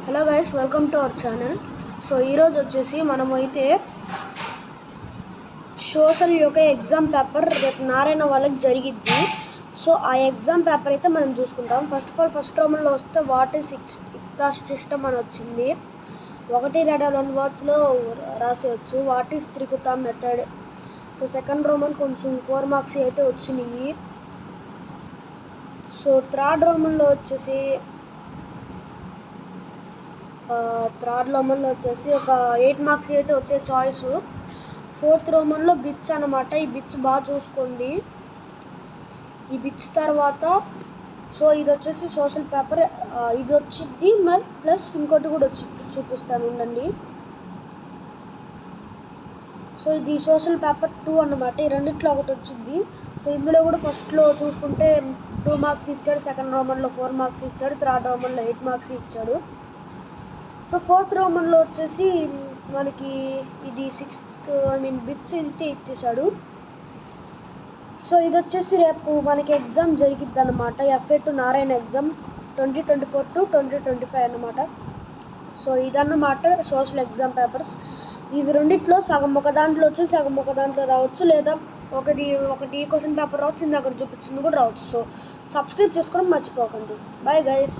Hello guys, welcome to our channel. So ఈరోజు వచ్చేసి మనమైతే సోషల్ యొక్క ఎగ్జామ్ పేపర్ రేపు నారాయణ వాళ్ళకి జరిగిద్ది. సో ఆ ఎగ్జామ్ పేపర్ అయితే మనం చూసుకుంటాం. ఫస్ట్ రోమన్లో వస్తే వాట్ ఈస్ ఇక్తా సిస్టమ్ అని వచ్చింది. 1-2 వర్డ్స్లో రాసేయచ్చు. వాట్ ఈస్ త్రికుత మెథడ్. సో సెకండ్ రోమన్ కొంచెం 4 మార్క్స్ అయితే వచ్చినాయి. సో థర్డ్ రోమన్లో వచ్చేసి ఒక 8 మార్క్స్ అయితే వచ్చే చాయిస్. ఫోర్త్ రోమన్లో బిట్స్ అనమాట. ఈ బిట్స్ బాగా చూసుకోండి. ఈ బిట్స్ తర్వాత సో ఇది వచ్చేసి సోషల్ పేపర్, ఇది వచ్చింది ప్లస్ ఇంకోటి కూడా వచ్చింది, చూపిస్తాను ఉండండి. సో ఇది సోషల్ పేపర్ 2 అన్నమాట. ఈ రెండిట్లో ఒకటి వచ్చింది. సో ఇందులో కూడా ఫస్ట్లో చూసుకుంటే 2 మార్క్స్ ఇచ్చాడు, సెకండ్ రోమన్లో 4 మార్క్స్ ఇచ్చాడు, థర్డ్ రోమన్లో 8 మార్క్స్ ఇచ్చాడు. సో ఫోర్త్ రోమన్లో వచ్చేసి మనకి ఇది బిట్స్ అయితే ఇచ్చేసాడు. సో ఇది వచ్చేసి రేపు మనకి ఎగ్జామ్ జరిగిద్ది అనమాట. FA2 నారాయణ ఎగ్జామ్ 2024 to 2025 అన్నమాట. సో ఇదన్నమాట సోషల్ ఎగ్జామ్ పేపర్స్. ఇవి రెండిట్లో సగం ఒక దాంట్లో వచ్చి సగం ఒక దాంట్లో రావచ్చు, లేదా ఒకటి క్వశ్చన్ పేపర్ రావచ్చు, ఇందాక చూపించింది కూడా రావచ్చు. సో సబ్స్క్రైబ్ చేసుకోవడం మర్చిపోకండి. Bye guys.